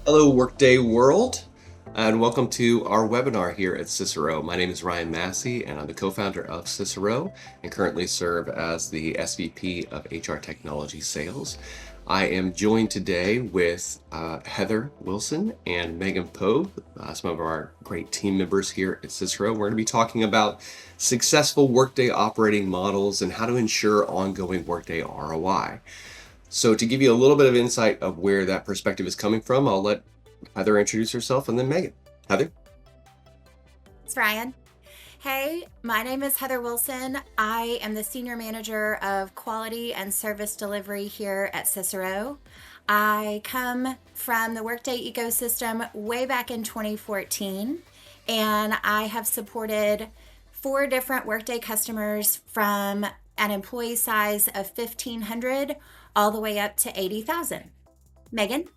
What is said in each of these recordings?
Hello, Workday world, and welcome to our webinar here at Syssero. My name is Ryan Massey, and I'm the co-founder of Syssero and currently serve as the SVP of HR Technology Sales. I am joined today with Heather Wilson and Megan Pogue, some of our great team members here at Syssero. We're going to be talking about successful Workday operating models and how to ensure ongoing Workday ROI. So to give you a little bit of insight of where that perspective is coming from, I'll let Heather introduce herself and then Megan. Heather? It's Ryan. Hey, my name is Heather Wilson. I am the Senior Manager of Quality and Service Delivery here at Syssero. I come from the Workday ecosystem way back in 2014, and I have supported four different Workday customers from an employee size of 1,500 all the way up to 80,000. Megan?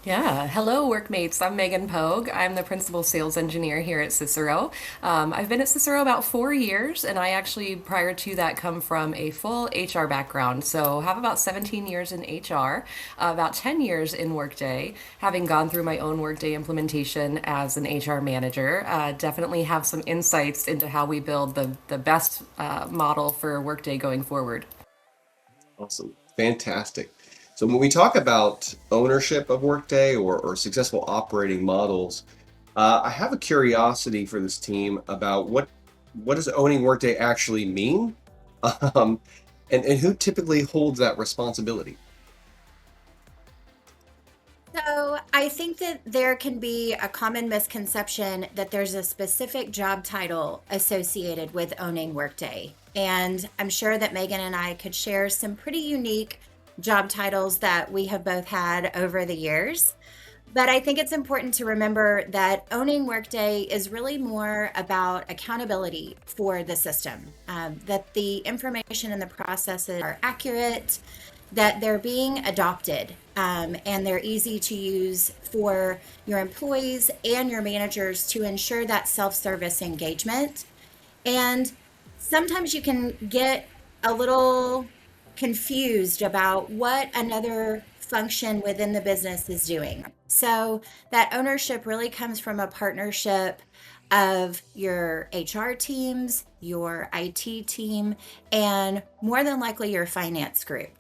Yeah, hello, workmates. I'm Megan Pogue. I'm the principal sales engineer here at Syssero. I've been at Syssero about 4 years, and I actually, prior to that, come from a full HR background. So, have about 17 years in HR, about 10 years in Workday, having gone through my own Workday implementation as an HR manager. Definitely have some insights into how we build the best model for Workday going forward. Awesome. Fantastic. So when we talk about ownership of Workday or successful operating models, I have a curiosity for this team about what does owning Workday actually mean? Um, and who typically holds that responsibility? So I think that there can be a common misconception that there's a specific job title associated with owning Workday. And I'm sure that Megan and I could share some pretty unique job titles that we have both had over the years. But I think it's important to remember that owning Workday is really more about accountability for the system, that the information and the processes are accurate, that they're being adopted, and they're easy to use for your employees and your managers to ensure that self-service engagement. And sometimes you can get a little confused about what another function within the business is doing. So that ownership really comes from a partnership of your HR teams, your IT team, and more than likely your finance group.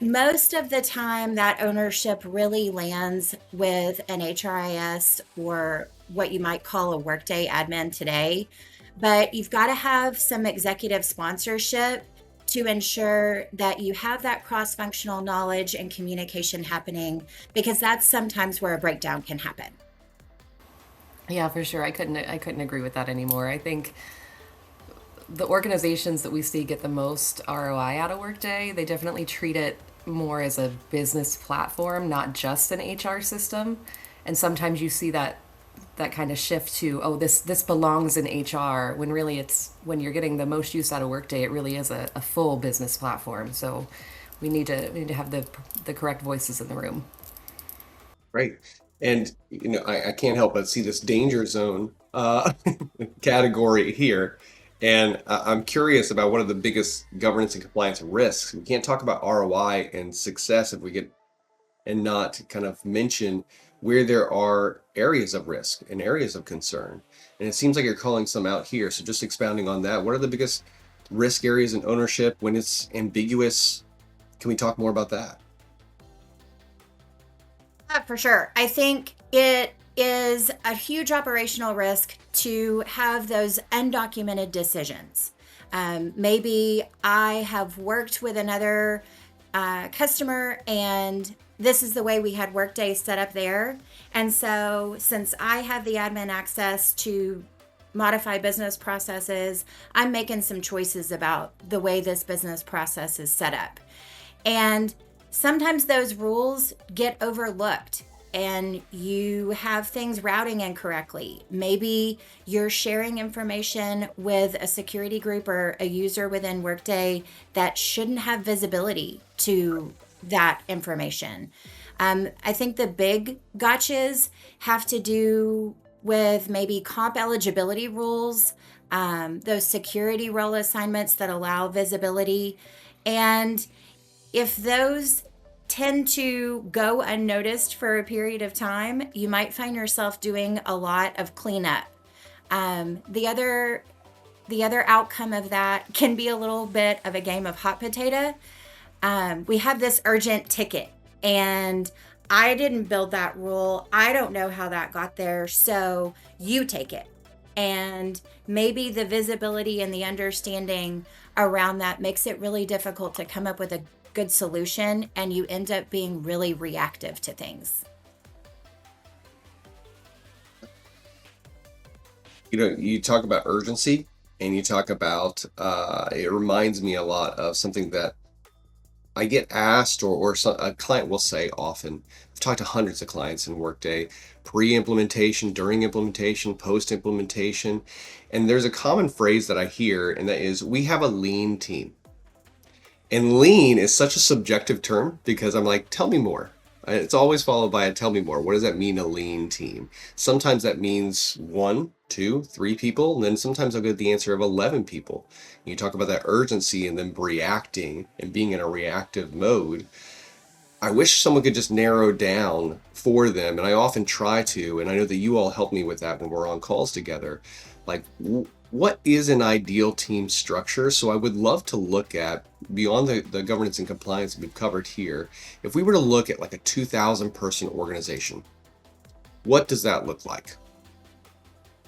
Most of the time, that ownership really lands with an HRIS or what you might call a Workday admin today. But you've got to have some executive sponsorship to ensure that you have that cross functional knowledge and communication happening, because that's sometimes where a breakdown can happen. Yeah, for sure. I couldn't agree with that anymore. I think the organizations that we see get the most ROI out of Workday, they definitely treat it more as a business platform, not just an HR system. And sometimes you see that kind of shift to, oh, this belongs in HR, when really it's, when you're getting the most use out of Workday, it really is a full business platform. So we need to have the correct voices in the room. Right. And I can't help but see this danger zone category here. And I'm curious about what are the biggest governance and compliance risks. We can't talk about ROI and success if we get and not kind of mention where there are areas of risk and areas of concern. And it seems like you're calling some out here. So just expounding on that, what are the biggest risk areas in ownership when it's ambiguous? Can we talk more about that? For sure. I think it is a huge operational risk to have those undocumented decisions. Maybe I have worked with another customer, and this is the way we had Workday set up there. And so, since I have the admin access to modify business processes, I'm making some choices about the way this business process is set up. And sometimes those rules get overlooked and you have things routing incorrectly. Maybe you're sharing information with a security group or a user within Workday that shouldn't have visibility to that information. I think the big gotchas have to do with maybe comp eligibility rules, those security role assignments that allow visibility. And if those tend to go unnoticed for a period of time, you might find yourself doing a lot of cleanup. The other outcome of that can be a little bit of a game of hot potato. We have this urgent ticket, and I didn't build that rule. I don't know how that got there, so you take it. And maybe the visibility and the understanding around that makes it really difficult to come up with a good solution, and you end up being really reactive to things. You talk about urgency and you talk about, it reminds me a lot of something that I get asked, or a client will say often. I've talked to hundreds of clients in Workday, pre-implementation, during implementation, post-implementation. And there's a common phrase that I hear, and that is, we have a lean team. And lean is such a subjective term because I'm like, tell me more. It's always followed by a tell me more. What does that mean, a lean team? Sometimes that means 1, 2, 3 people, and then sometimes I'll get the answer of 11 people. You talk about that urgency and then reacting and being in a reactive mode. I wish someone could just narrow down for them, and I often try to, and I know that you all help me with that when we're on calls together. Like, what is an ideal team structure? So I would love to look at, beyond the governance and compliance we've covered here, if we were to look at like a 2,000 person organization, what does that look like?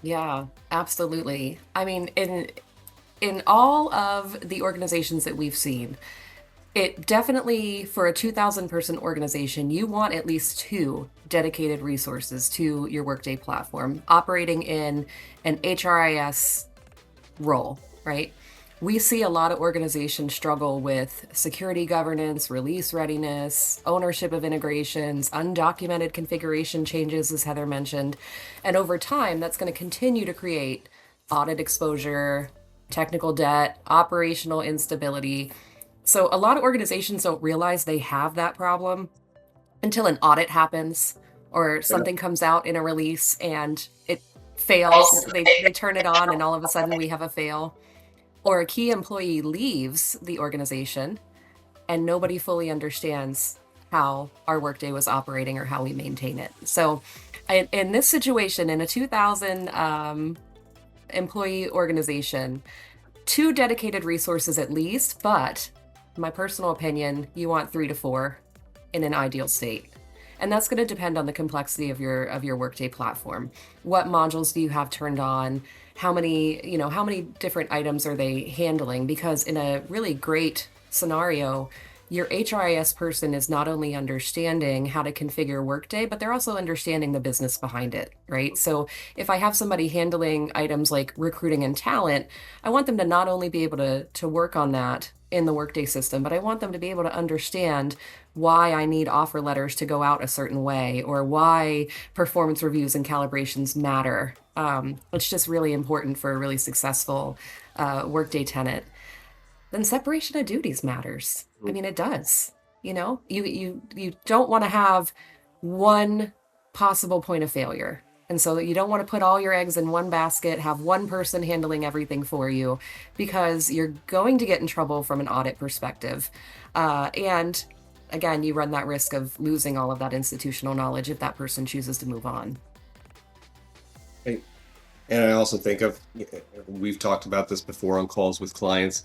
Yeah, absolutely. I mean, in all of the organizations that we've seen, it definitely, for a 2,000 person organization, you want at least two dedicated resources to your Workday platform operating in an HRIS role, right? We see a lot of organizations struggle with security governance, release readiness, ownership of integrations, undocumented configuration changes, as Heather mentioned. And over time, that's going to continue to create audit exposure, technical debt, operational instability. So a lot of organizations don't realize they have that problem until an audit happens or something comes out in a release and it fails. They turn it on and all of a sudden we have a fail. Or a key employee leaves the organization and nobody fully understands how our Workday was operating or how we maintain it. So in this situation, in a 2,000 employee organization, two dedicated resources at least, but my personal opinion, you want 3 to 4 in an ideal state. And that's going to depend on the complexity of your Workday platform. What modules do you have turned on? How many different items are they handling? Because in a really great scenario, your HRIS person is not only understanding how to configure Workday, but they're also understanding the business behind it, right? So if I have somebody handling items like recruiting and talent, I want them to not only be able to work on that in the Workday system, but I want them to be able to understand why I need offer letters to go out a certain way or why performance reviews and calibrations matter. It's just really important for a really successful Workday tenant. Then separation of duties matters. I mean, it does. You don't want to have one possible point of failure. And so you don't want to put all your eggs in one basket, have one person handling everything for you, because you're going to get in trouble from an audit perspective. And again, you run that risk of losing all of that institutional knowledge if that person chooses to move on. Right. And I also think we've talked about this before on calls with clients.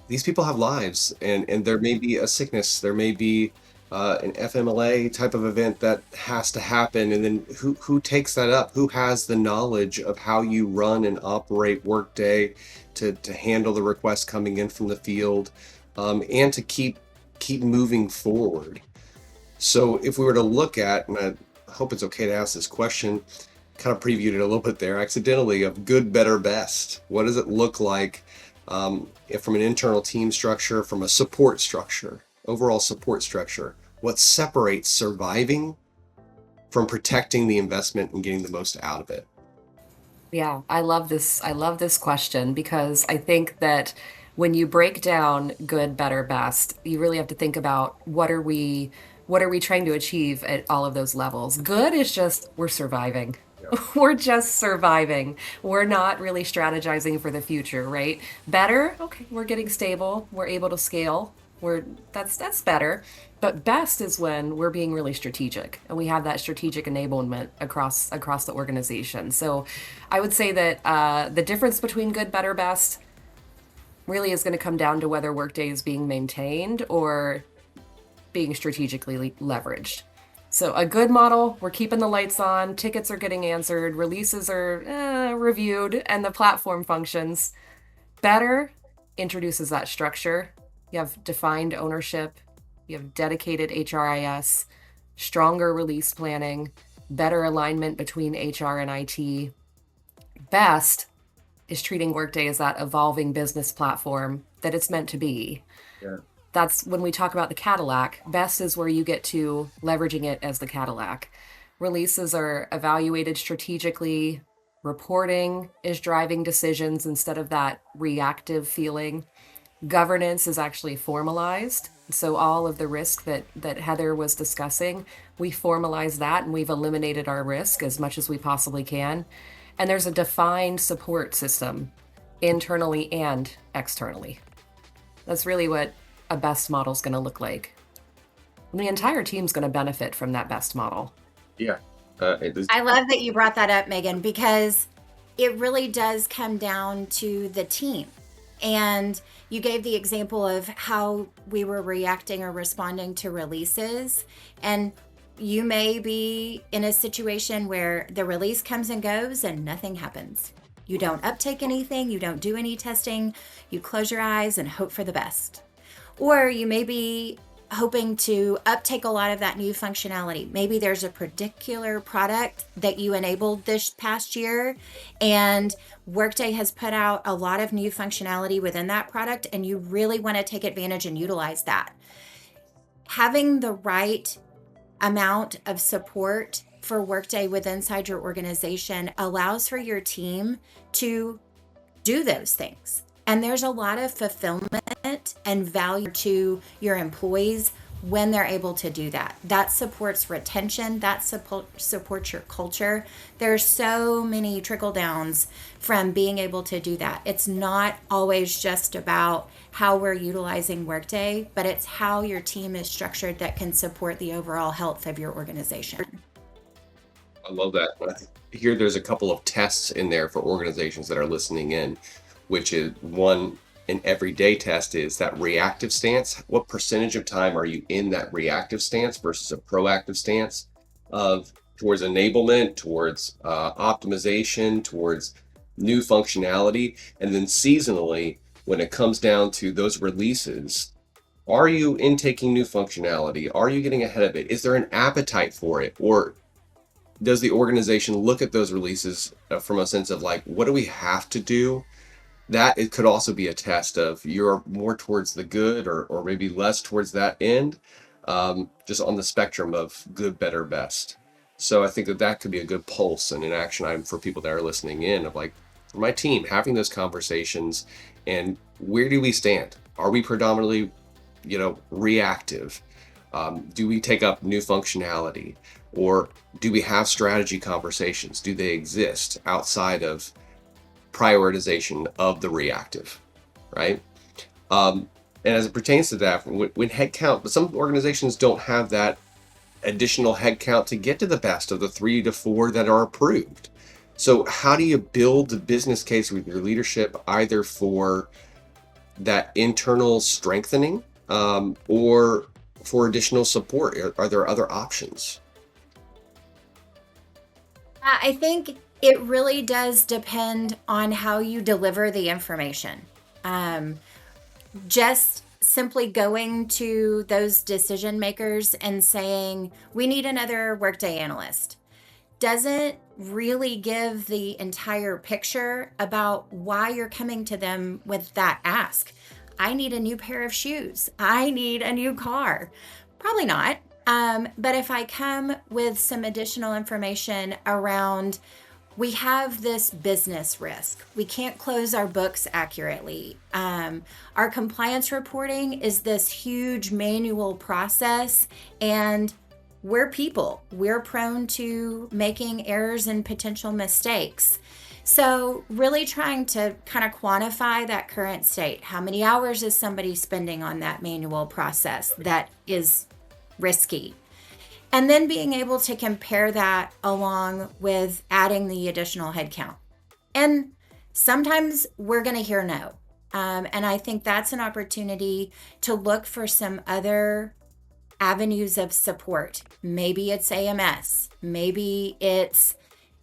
These people have lives, and there may be a sickness, there may be an FMLA type of event that has to happen, and then who takes that up? Who has the knowledge of how you run and operate Workday to handle the requests coming in from the field, and to keep moving forward? So if we were to look at, and I hope it's okay to ask this question, kind of previewed it a little bit there accidentally, of good, better, best. What does it look like if from an internal team structure, from a support structure, overall support structure? What separates surviving from protecting the investment and getting the most out of it? Yeah, I love this. I love this question because I think that when you break down good, better, best, you really have to think about what are we trying to achieve at all of those levels. Good is just we're surviving. We're just surviving. We're not really strategizing for the future, right? Better, okay, we're getting stable. We're able to scale That's better. But best is when we're being really strategic and we have that strategic enablement across the organization. So I would say that the difference between good, better, best really is going to come down to whether Workday is being maintained or being strategically leveraged. So a good model, we're keeping the lights on, tickets are getting answered, releases are reviewed, and the platform functions. Better introduces that structure. You have defined ownership, you have dedicated HRIS, stronger release planning, better alignment between HR and IT. Best is treating Workday as that evolving business platform that it's meant to be. Yeah. That's when we talk about the Cadillac. Best is where you get to leveraging it as the Cadillac. Releases are evaluated strategically. Reporting is driving decisions instead of that reactive feeling. Governance is actually formalized. So all of the risk that Heather was discussing, we formalize that and we've eliminated our risk as much as we possibly can. And there's a defined support system internally and externally. That's really what a best model is going to look like. And the entire team's going to benefit from that best model. Yeah. I love that you brought that up, Megan, because it really does come down to the team. And you gave the example of how we were reacting or responding to releases. And you may be in a situation where the release comes and goes and nothing happens. You don't uptake anything, you don't do any testing, you close your eyes and hope for the best. Or you may be hoping to uptake a lot of that new functionality. Maybe there's a particular product that you enabled this past year and Workday has put out a lot of new functionality within that product and you really want to take advantage and utilize that. Having the right amount of support for Workday within inside your organization allows for your team to do those things. And there's a lot of fulfillment and value to your employees when they're able to do that. That supports retention, that supports your culture. There's so many trickle downs from being able to do that. It's not always just about how we're utilizing Workday, but it's how your team is structured that can support the overall health of your organization. I love that. I hear there's a couple of tests in there for organizations that are listening in, which is one, an everyday test is that reactive stance. What percentage of time are you in that reactive stance versus a proactive stance of towards enablement, towards optimization, towards new functionality? And then seasonally, when it comes down to those releases, are you intaking new functionality? Are you getting ahead of it? Is there an appetite for it? Or does the organization look at those releases from a sense of like, what do we have to do? That it could also be a test of you're more towards the good or maybe less towards that end, just on the spectrum of good, better, best. So I think that could be a good pulse and an action item for people that are listening in of like, for my team, having those conversations and where do we stand? Are we predominantly, reactive? Do we take up new functionality? Or do we have strategy conversations? Do they exist outside of prioritization of the reactive, right? And as it pertains to that, when headcount, but some organizations don't have that additional headcount to get to the best of the 3 to 4 that are approved. So how do you build the business case with your leadership, either for that internal strengthening or for additional support? Are there other options? I think it really does depend on how you deliver the information. Just simply going to those decision makers and saying, we need another Workday analyst, doesn't really give the entire picture about why you're coming to them with that ask. I need a new pair of shoes. I need a new car. Probably not. But if I come with some additional information around, we have this business risk. We can't close our books accurately. Our compliance reporting is this huge manual process, and we're people. We're prone to making errors and potential mistakes. So, really trying to kind of quantify that current state. How many hours is somebody spending on that manual process that is risky? And then being able to compare that along with adding the additional headcount. And sometimes we're going to hear no. And I think that's an opportunity to look for some other avenues of support. Maybe it's AMS, maybe it's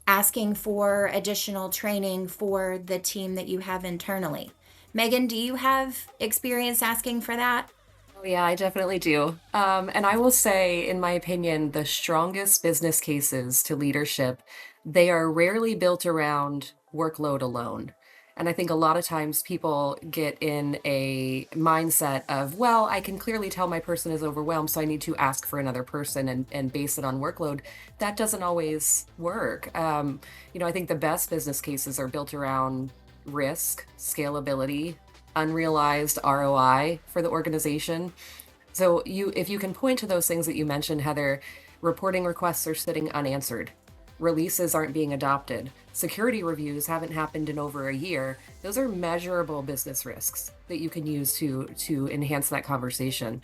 asking for additional training for the team that you have internally. Megan, do you have experience asking for that? Oh, yeah, I definitely do. And I will say, in my opinion, the strongest business cases to leadership, they are rarely built around workload alone. And I think a lot of times people get in a mindset of, well, I can clearly tell my person is overwhelmed, so I need to ask for another person and base it on workload. That doesn't always work. I think the best business cases are built around risk, scalability, unrealized ROI for the organization. So if you can point to those things that you mentioned, Heather, reporting requests are sitting unanswered. Releases aren't being adopted. Security reviews haven't happened in over a year. Those are measurable business risks that you can use to enhance that conversation.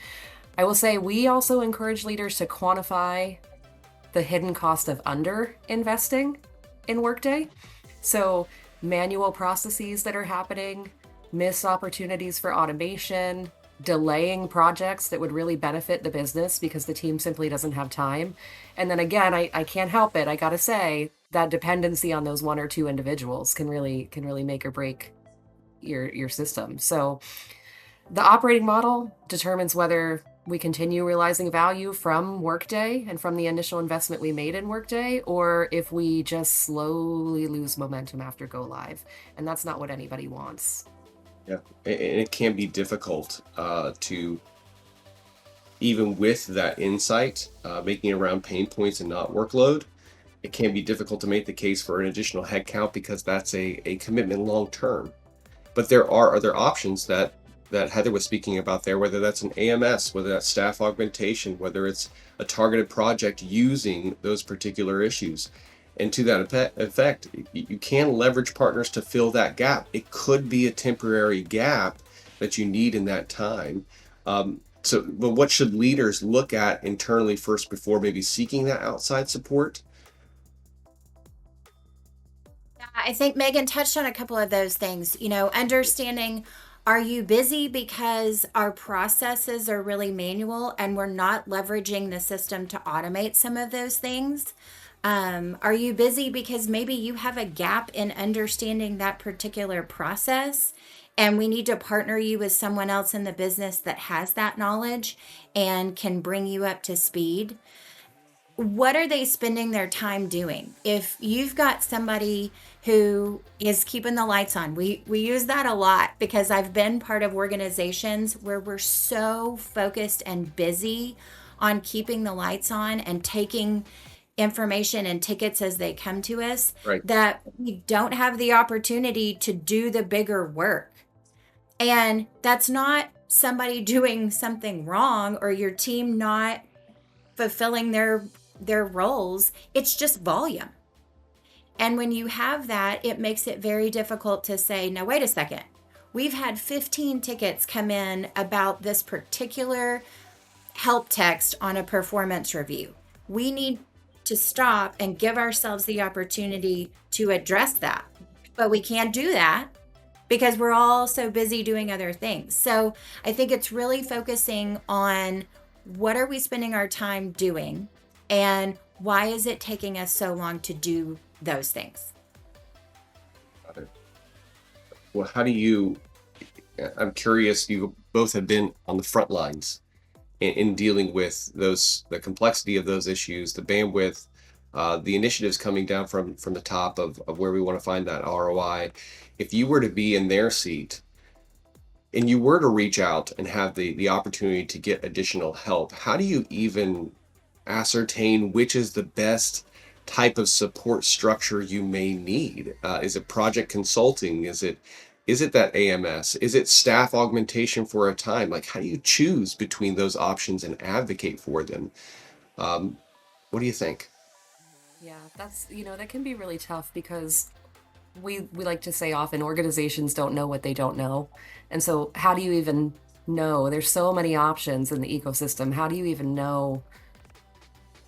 I will say we also encourage leaders to quantify the hidden cost of under investing in Workday. So manual processes that are happening, missed opportunities for automation, delaying projects that would really benefit the business because the team simply doesn't have time. And then again, I can't help it. I gotta say that dependency on those one or two individuals can really make or break your system. So the operating model determines whether we continue realizing value from Workday and from the initial investment we made in Workday, or if we just slowly lose momentum after go live. And that's not what anybody wants. Yeah, and it can be difficult to, even with that insight, making it around pain points and not workload, it can be difficult to make the case for an additional headcount because that's a commitment long term. But there are other options that Heather was speaking about there, whether that's an AMS, whether that's staff augmentation, whether it's a targeted project using those particular issues. And to that effect, you can leverage partners to fill that gap. It could be a temporary gap that you need in that time. But what should leaders look at internally first before maybe seeking that outside support? I think Megan touched on a couple of those things. Understanding, are you busy because our processes are really manual and we're not leveraging the system to automate some of those things? Are you busy because maybe you have a gap in understanding that particular process and we need to partner you with someone else in the business that has that knowledge and can bring you up to speed? What are they spending their time doing? If you've got somebody who is keeping the lights on, we use that a lot because I've been part of organizations where we're so focused and busy on keeping the lights on and taking information and tickets as they come to us Right. that we don't have the opportunity to do the bigger work. And that's not somebody doing something wrong or your team not fulfilling their roles. It's just volume. And when you have that, it makes it very difficult to say, now, wait a second. We've had 15 tickets come in about this particular help text on a performance review. We need to stop and give ourselves the opportunity to address that. But we can't do that because we're all so busy doing other things. So I think it's really focusing on what are we spending our time doing and why is it taking us so long to do those things? Well, I'm curious, you both have been on the front lines in dealing with the complexity of those issues, the bandwidth, the initiatives coming down from the top of where we want to find that ROI. If you were to be in their seat and you were to reach out and have the opportunity to get additional help, how do you even ascertain which is the best type of support structure you may need? Is it project consulting? Is it that AMS? Is it staff augmentation for a time? Like, how do you choose between those options and advocate for them? What do you think? Yeah, that can be really tough because we like to say often organizations don't know what they don't know. And so how do you even know? There's so many options in the ecosystem. How do you even know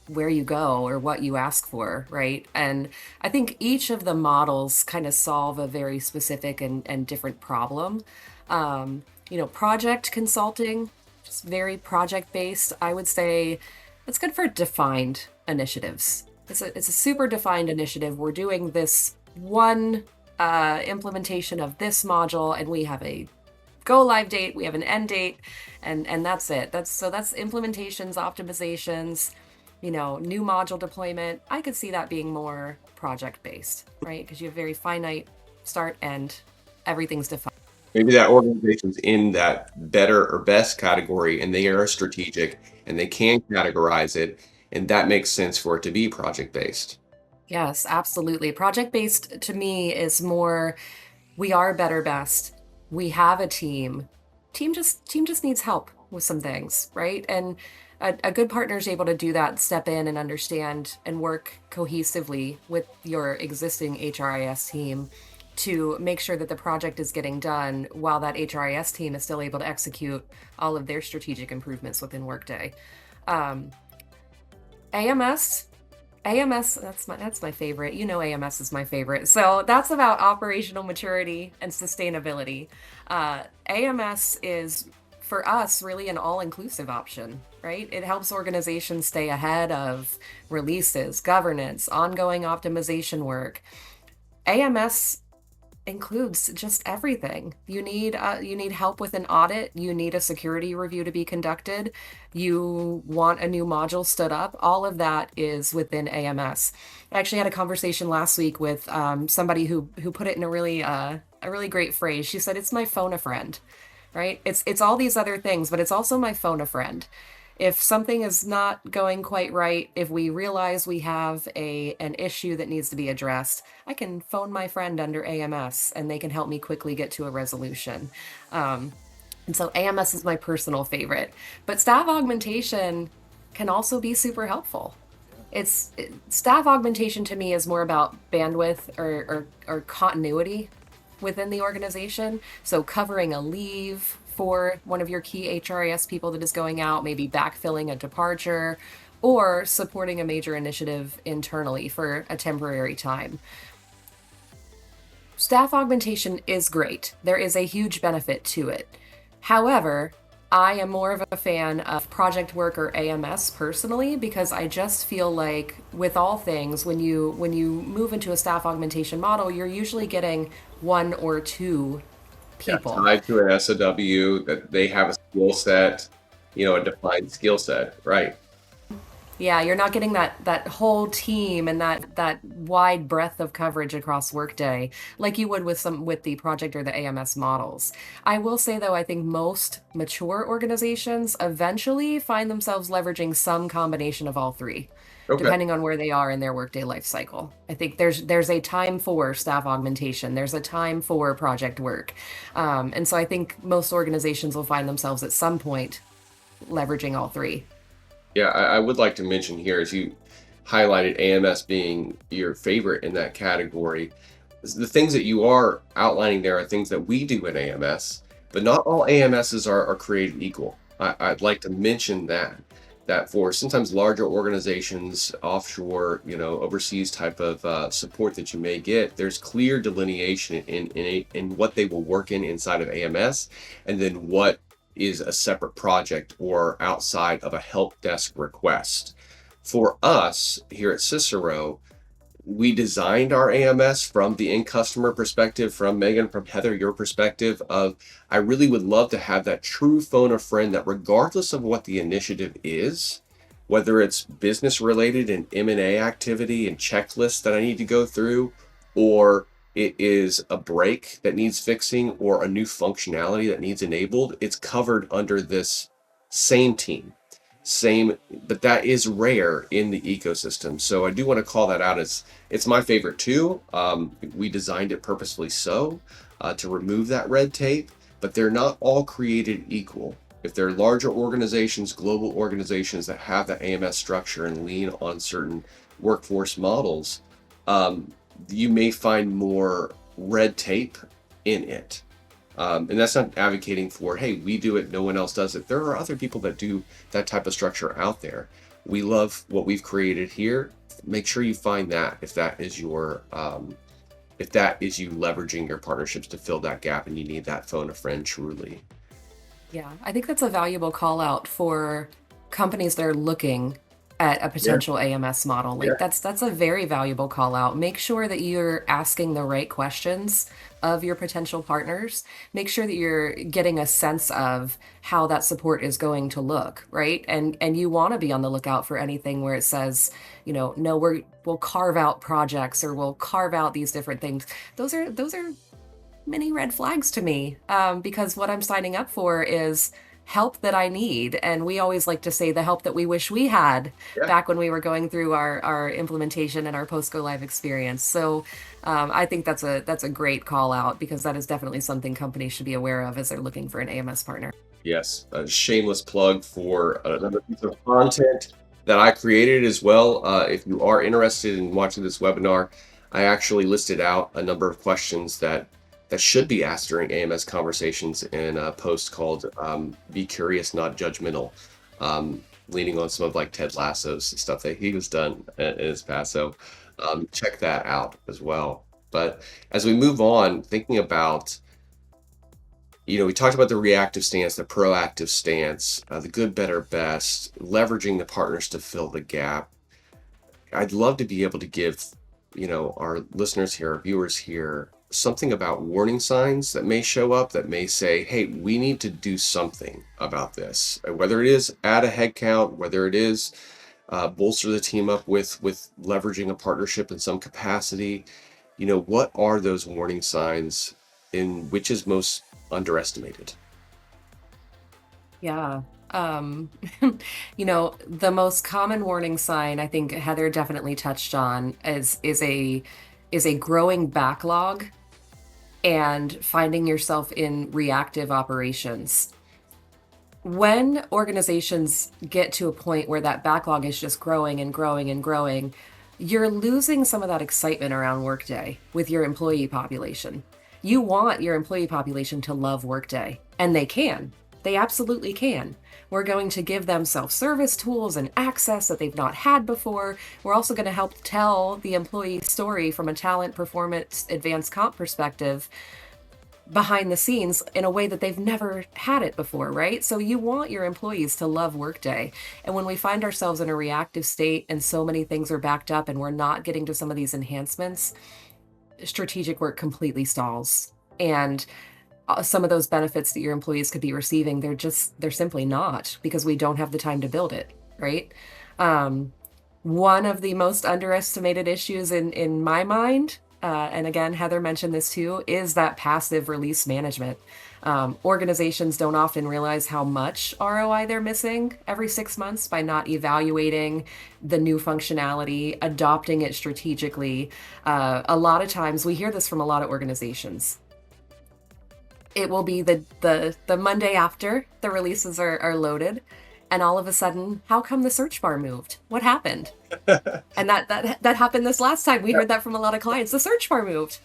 where you go or what you ask for, right? And I think each of the models kind of solve a very specific and different problem. Project consulting, just very project based. I would say it's good for defined initiatives. It's a super defined initiative. We're doing this one implementation of this module, and we have a go live date, we have an end date, and that's it. That's implementations, optimizations, new module deployment. I could see that being more project based, right? Because you have very finite start, end, everything's defined. Maybe that organization's in that better or best category and they are strategic and they can categorize it, and that makes sense for it to be project based. Yes, absolutely. Project based to me is more, we are better best. We have a team. Team just needs help with some things, right? And a good partner is able to do that, step in and understand and work cohesively with your existing HRIS team to make sure that the project is getting done while that HRIS team is still able to execute all of their strategic improvements within Workday. Um, AMS, AMS, that's my favorite. AMS is my favorite. So that's about operational maturity and sustainability. AMS is for us really an all-inclusive option, right? It helps organizations stay ahead of releases, governance, ongoing optimization work. AMS includes just everything. You need help with an audit, you need a security review to be conducted, you want a new module stood up. All of that is within AMS. I actually had a conversation last week with somebody who put it in a really great phrase. She said, "It's my phone a friend." Right? It's all these other things, but it's also my phone a friend. If something is not going quite right, if we realize we have an issue that needs to be addressed, I can phone my friend under AMS and they can help me quickly get to a resolution. And so AMS is my personal favorite. But staff augmentation can also be super helpful. Staff augmentation to me is more about bandwidth or continuity within the organization. So covering a leave for one of your key HRIS people that is going out, maybe backfilling a departure, or supporting a major initiative internally for a temporary time. Staff augmentation is great. There is a huge benefit to it. However, I am more of a fan of project work or AMS personally, because I just feel like with all things, when you move into a staff augmentation model, you're usually getting one or two Yeah, people. tied to an SOW that they have a skill set, a defined skill set, right? Yeah, you're not getting that whole team and that wide breadth of coverage across Workday like you would with the project or the AMS models. I will say though, I think most mature organizations eventually find themselves leveraging some combination of all three, Okay. depending on where they are in their Workday life cycle. I think there's a time for staff augmentation, there's a time for project work, and so I think most organizations will find themselves at some point leveraging all three. Yeah, I would like to mention here, as you highlighted AMS being your favorite in that category, the things that you are outlining there are things that we do in AMS, but not all AMSs are created equal. I'd like to mention that for sometimes larger organizations, offshore, overseas type of support that you may get, there's clear delineation in what they will work inside of AMS, and then what is a separate project or outside of a help desk request. For us here at Syssero, we designed our AMS from the end customer perspective, from Megan, from Heather, your perspective of, I really would love to have that true phone a friend that regardless of what the initiative is, whether it's business related and M&A activity and checklists that I need to go through, or it is a break that needs fixing or a new functionality that needs enabled, it's covered under this same team. But that is rare in the ecosystem. So I do want to call that out as it's my favorite too. We designed it purposefully to remove that red tape, but they're not all created equal. If they're larger organizations, global organizations that have the AMS structure and lean on certain workforce models, you may find more red tape in it. And that's not advocating for, hey, we do it, no one else does it. There are other people that do that type of structure out there. We love what we've created here. Make sure you find that if that is you leveraging your partnerships to fill that gap and you need that phone a friend truly. Yeah, I think that's a valuable call out for companies that are looking at a Yeah, potential AMS model. yeah, Like that's a very valuable call out. Make sure that you're asking the right questions of your potential partners. Make sure that you're getting a sense of how that support is going to look, right? And you want to be on the lookout for anything where it says, no, we'll carve out projects or we'll carve out these different things. Those are many red flags to me, because what I'm signing up for is help that I need. And we always like to say the help that we wish we had yeah. back when we were going through our implementation and our post go live experience. So I think that's a great call out because that is definitely something companies should be aware of as they're looking for an AMS partner. Yes, a shameless plug for another piece of content that I created as well. If you are interested in watching this webinar, I actually listed out a number of questions that should be asked during AMS conversations in a post called "Be Curious, Not Judgmental," leaning on some of like Ted Lasso's stuff that he was done in his past. So check that out as well. But as we move on, thinking about we talked about the reactive stance, the proactive stance, the good, better, best, leveraging the partners to fill the gap. I'd love to be able to give, our listeners here, our viewers here, something about warning signs that may show up that may say, hey, we need to do something about this. Whether it is add a headcount, whether it is bolster the team up with leveraging a partnership in some capacity. What are those warning signs in which is most underestimated? Yeah. Um, the most common warning sign I think Heather definitely touched on is a growing backlog and finding yourself in reactive operations. When organizations get to a point where that backlog is just growing and growing and growing, you're losing some of that excitement around Workday with your employee population. You want your employee population to love Workday, and they can. They absolutely can. We're going to give them self-service tools and access that they've not had before. We're also going to help tell the employee story from a talent, performance, advanced comp perspective behind the scenes in a way that they've never had it before, right? So you want your employees to love Workday. And when we find ourselves in a reactive state and so many things are backed up and we're not getting to some of these enhancements, strategic work completely stalls. And some of those benefits that your employees could be receiving, they're simply not because we don't have the time to build it, right? One of the most underestimated issues in my mind, and again, Heather mentioned this too, is that passive release management. Organizations don't often realize how much ROI they're missing every 6 months by not evaluating the new functionality, adopting it strategically. A lot of times, we hear this from a lot of organizations. It will be the Monday after the releases are loaded, and all of a sudden, how come the search bar moved? What happened? And that happened this last time. We heard that from a lot of clients. The search bar moved.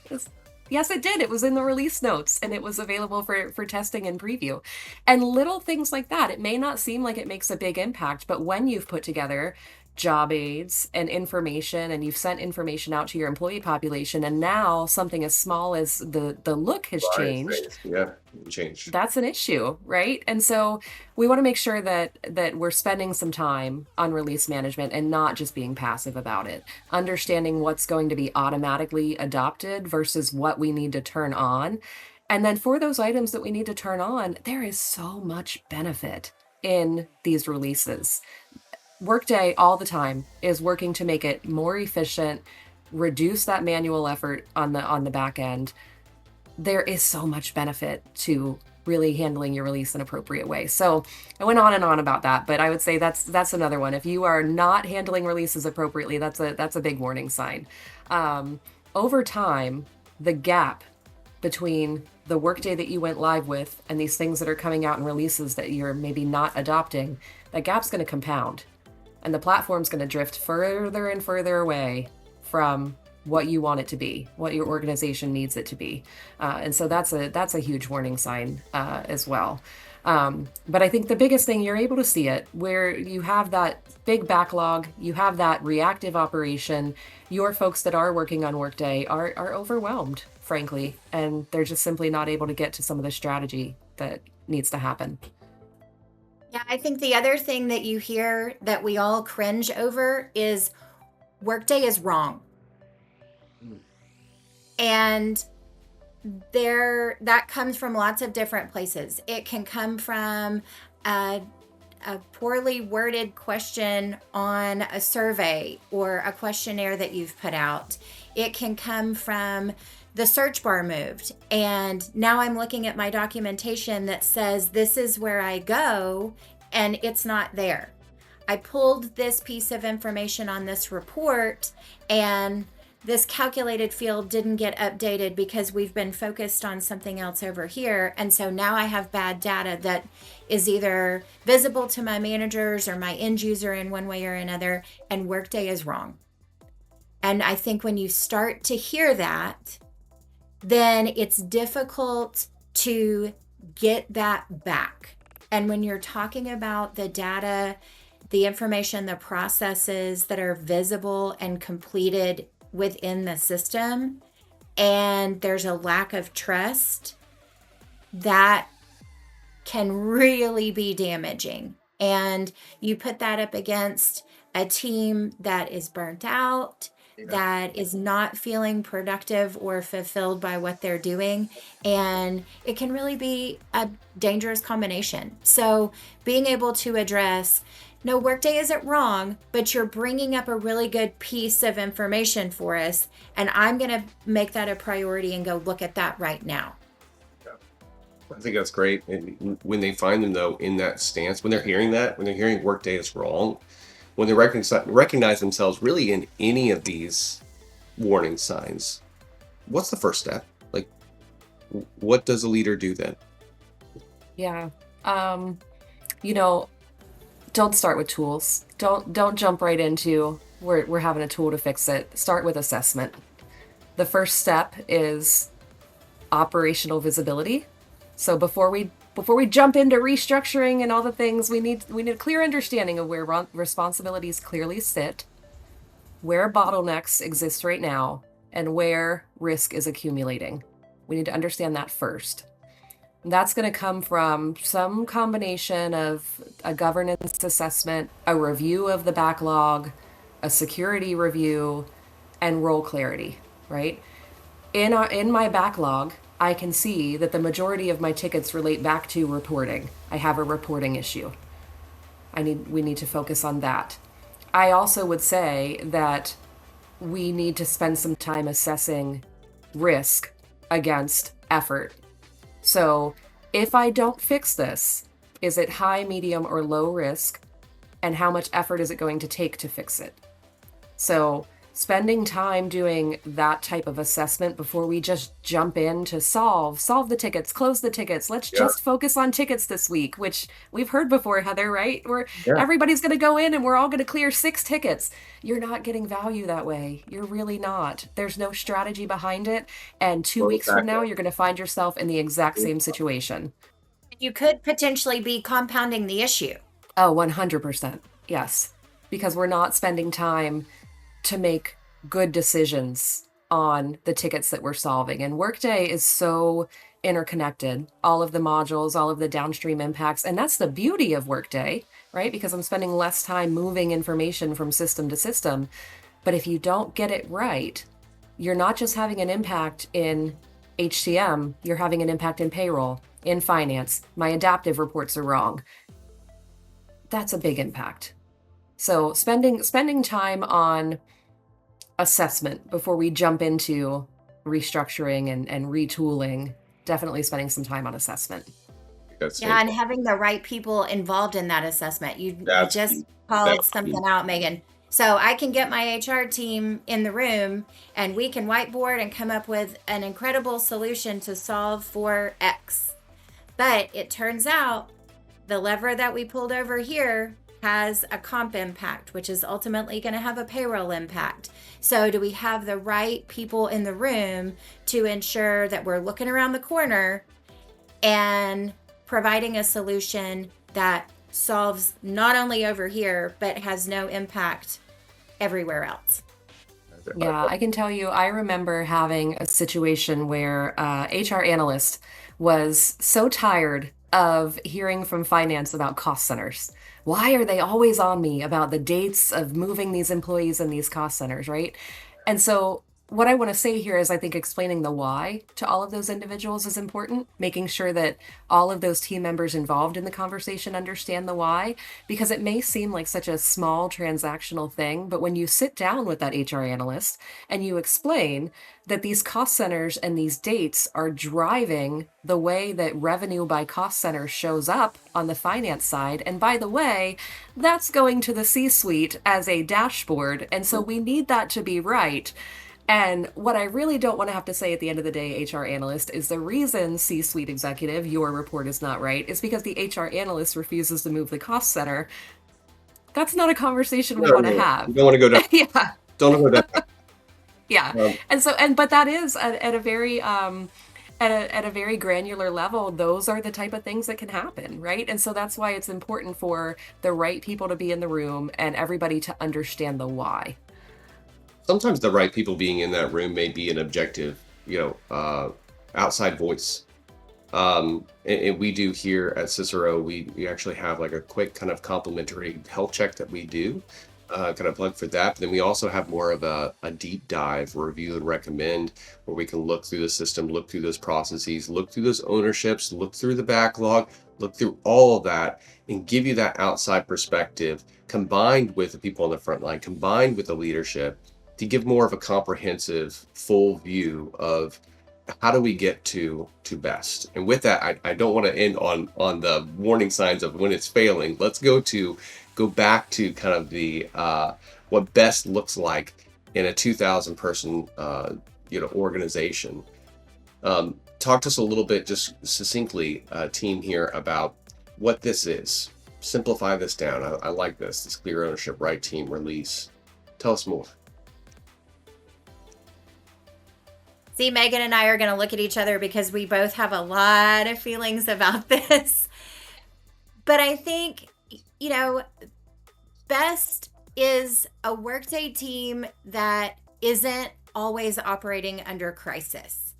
Yes, it did. It was in the release notes and it was available for testing and preview. And little things like that. It may not seem like it makes a big impact, but when you've put together job aids and information and you've sent information out to your employee population and now something as small as the look has changed, Yeah, changed. that's an issue, right? And so we want to make sure that we're spending some time on release management and not just being passive about it, understanding what's going to be automatically adopted versus what we need to turn on. And then for those items that we need to turn on, there is so much benefit in these releases. Workday all the time is working to make it more efficient, reduce that manual effort on the back end. There is so much benefit to really handling your release in an appropriate way. So I went on and on about that, but I would say that's another one. If you are not handling releases appropriately, that's a big warning sign. Over time, the gap between the Workday that you went live with and these things that are coming out in releases that you're maybe not adopting, that gap's going to compound. And the platform's going to drift further and further away from what you want it to be, what your organization needs it to be. And so that's a huge warning sign as well. But I think the biggest thing, you're able to see it where you have that big backlog, you have that reactive operation. Your folks that are working on Workday are overwhelmed, frankly, and they're just simply not able to get to some of the strategy that needs to happen. Yeah, I think the other thing that you hear that we all cringe over is Workday is wrong. And that comes from lots of different places. It can come from a poorly worded question on a survey or a questionnaire that you've put out. It can come from the search bar moved, and now I'm looking at my documentation that says this is where I go, and it's not there. I pulled this piece of information on this report, and this calculated field didn't get updated because we've been focused on something else over here. And so now I have bad data that is either visible to my managers or my end user in one way or another, and Workday is wrong. And I think when you start to hear that, then it's difficult to get that back. And when you're talking about the data, the information, the processes that are visible and completed within the system, and there's a lack of trust, that can really be damaging. And you put that up against a team that is burnt out, that is not feeling productive or fulfilled by what they're doing, and it can really be a dangerous combination. So being able to address, no, Workday isn't wrong, but you're bringing up a really good piece of information for us, and I'm going to make that a priority and go look at that right now. I think that's great. And when they find them, though, in that stance, when they're hearing that, when they're hearing Workday is wrong, when they recognize themselves really in any of these warning signs, what's the first step? Like, what does a leader do then? Yeah. You know, don't start with tools. Don't jump right into we're having a tool to fix it. Start with assessment. The first step is operational visibility. So before we jump into restructuring and all the things, we need a clear understanding of where responsibilities clearly sit, where bottlenecks exist right now, and where risk is accumulating. We need to understand that first. That's going to come from some combination of a governance assessment, a review of the backlog, a security review, and role clarity, right? In my backlog, I can see that the majority of my tickets relate back to reporting. I have a reporting issue. We need to focus on that. I also would say that we need to spend some time assessing risk against effort. So if I don't fix this, is it high, medium, or low risk? And how much effort is it going to take to fix it? So spending time doing that type of assessment before we just jump in to solve the tickets, close the tickets. Let's just focus on tickets this week, which we've heard before, Heather, right? Everybody's going to go in and we're all going to clear 6 tickets. You're not getting value that way. You're really not. There's no strategy behind it. And 2 weeks from now, you're going to find yourself in the exact same situation. You could potentially be compounding the issue. Oh, 100%. Yes. Because we're not spending time to make good decisions on the tickets that we're solving. And Workday is so interconnected, all of the modules, all of the downstream impacts. And that's the beauty of Workday, right? Because I'm spending less time moving information from system to system. But if you don't get it right, you're not just having an impact in HCM, you're having an impact in payroll, in finance. My adaptive reports are wrong. That's a big impact. So spending time on assessment before we jump into restructuring and retooling, definitely spending some time on assessment. Yeah, and having the right people involved in that assessment. You just called something out, Megan. So I can get my HR team in the room and we can whiteboard and come up with an incredible solution to solve for X. But it turns out the lever that we pulled over here has a comp impact, which is ultimately going to have a payroll impact. So, do we have the right people in the room to ensure that we're looking around the corner and providing a solution that solves not only over here, but has no impact everywhere else? Yeah, I can tell you, I remember having a situation where HR analyst was so tired of hearing from finance about cost centers. Why are they always on me about the dates of moving these employees in these cost centers, right? And so, what I want to say here is I think explaining the why to all of those individuals is important, making sure that all of those team members involved in the conversation understand the why, because it may seem like such a small transactional thing, but when you sit down with that HR analyst and you explain that these cost centers and these dates are driving the way that revenue by cost center shows up on the finance side. And by the way, that's going to the C suite as a dashboard. And so we need that to be right. And what I really don't want to have to say at the end of the day, HR analyst, is the reason C suite executive, your report is not right, is because the HR analyst refuses to move the cost center. That's not a conversation we want to have. You don't want to go down. Yeah. Don't go down. Yeah. But that is at a very at a very granular level, those are the type of things that can happen, right? And so that's why it's important for the right people to be in the room and everybody to understand the why. Sometimes the right people being in that room may be an objective, outside voice. And we do here at Syssero, we actually have like a quick kind of complimentary health check that we do, kind of plug for that. But then we also have more of a deep dive review and recommend, where we can look through the system, look through those processes, look through those ownerships, look through the backlog, look through all of that, and give you that outside perspective combined with the people on the front line, combined with the leadership, to give more of a comprehensive, full view of how do we get to best. And with that, I don't want to end on the warning signs of when it's failing. Let's go back to kind of the what best looks like in a 2,000 person organization. Talk to us a little bit, just succinctly, team here, about what this is. Simplify this down. I like this clear ownership, right team, release. Tell us more. See, Megan and I are going to look at each other because we both have a lot of feelings about this. But I think, best is a Workday team that isn't always operating under crisis.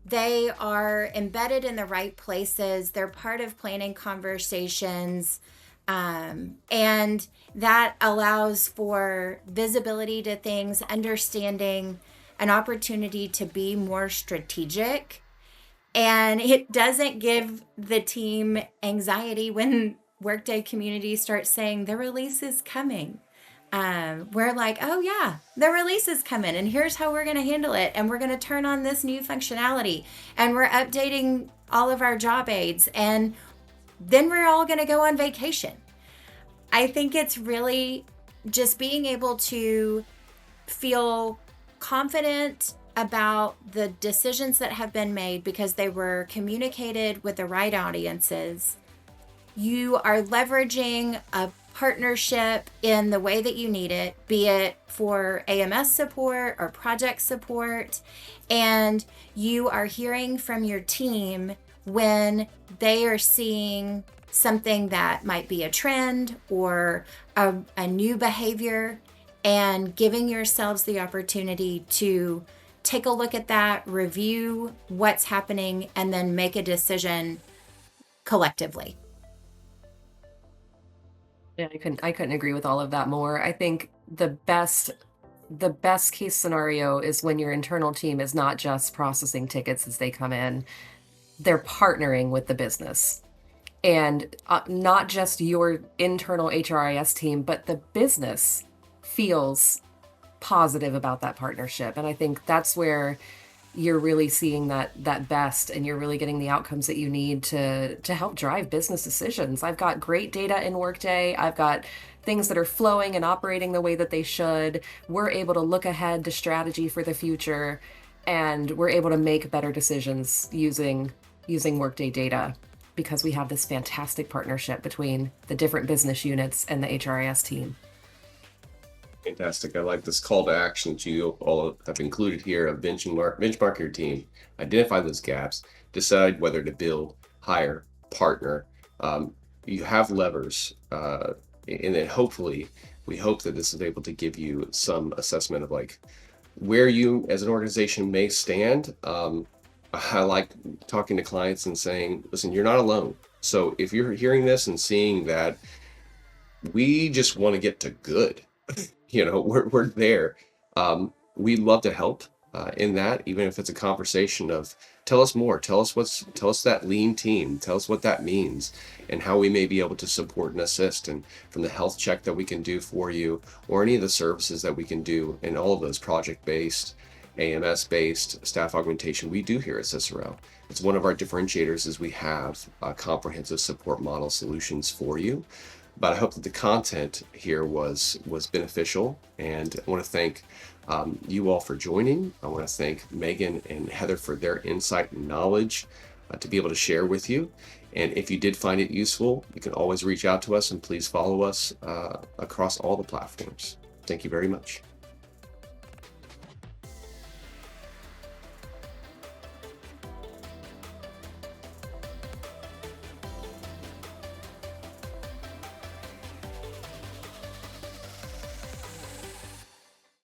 They are embedded in the right places. They're part of planning conversations. And that allows for visibility to things, understanding, an opportunity to be more strategic. And it doesn't give the team anxiety when Workday community starts saying the release is coming. We're like, oh yeah, the release is coming, and here's how we're going to handle it. And we're going to turn on this new functionality, and we're updating all of our job aids, and then we're all going to go on vacation. I think it's really just being able to feel confident about the decisions that have been made because they were communicated with the right audiences. You are leveraging a partnership in the way that you need it, be it for AMS support or project support, and you are hearing from your team when they are seeing something that might be a trend or a new behavior, and giving yourselves the opportunity to take a look at that, review what's happening, and then make a decision collectively. Yeah, I couldn't agree with all of that more. I think the best case scenario is when your internal team is not just processing tickets as they come in, they're partnering with the business. And not just your internal HRIS team, but the business feels positive about that partnership. And I think that's where you're really seeing that best, and you're really getting the outcomes that you need to help drive business decisions. I've got great data in Workday. I've got things that are flowing and operating the way that they should. We're able to look ahead to strategy for the future, and we're able to make better decisions using Workday data. because we have this fantastic partnership between the different business units and the HRIS team. Fantastic. I like this call to action that you all have included here of benchmark your team, identify those gaps, decide whether to build, hire, partner. You have levers, and then hopefully, we hope that this is able to give you some assessment of like where you as an organization may stand. I like talking to clients and saying, listen, you're not alone. So if you're hearing this and seeing that we just want to get to good, we're there. We'd love to help in that, even if it's a conversation of tell us more, tell us that lean team, tell us what that means and how we may be able to support and assist, and from the health check that we can do for you or any of the services that we can do, and all of those project-based, AMS-based staff augmentation we do here at Syssero. It's one of our differentiators is we have comprehensive support model solutions for you. But I hope that the content here was beneficial, and I want to thank you all for joining. I want to thank Megan and Heather for their insight and knowledge to be able to share with you. And if you did find it useful, you can always reach out to us, and please follow us across all the platforms. Thank you very much.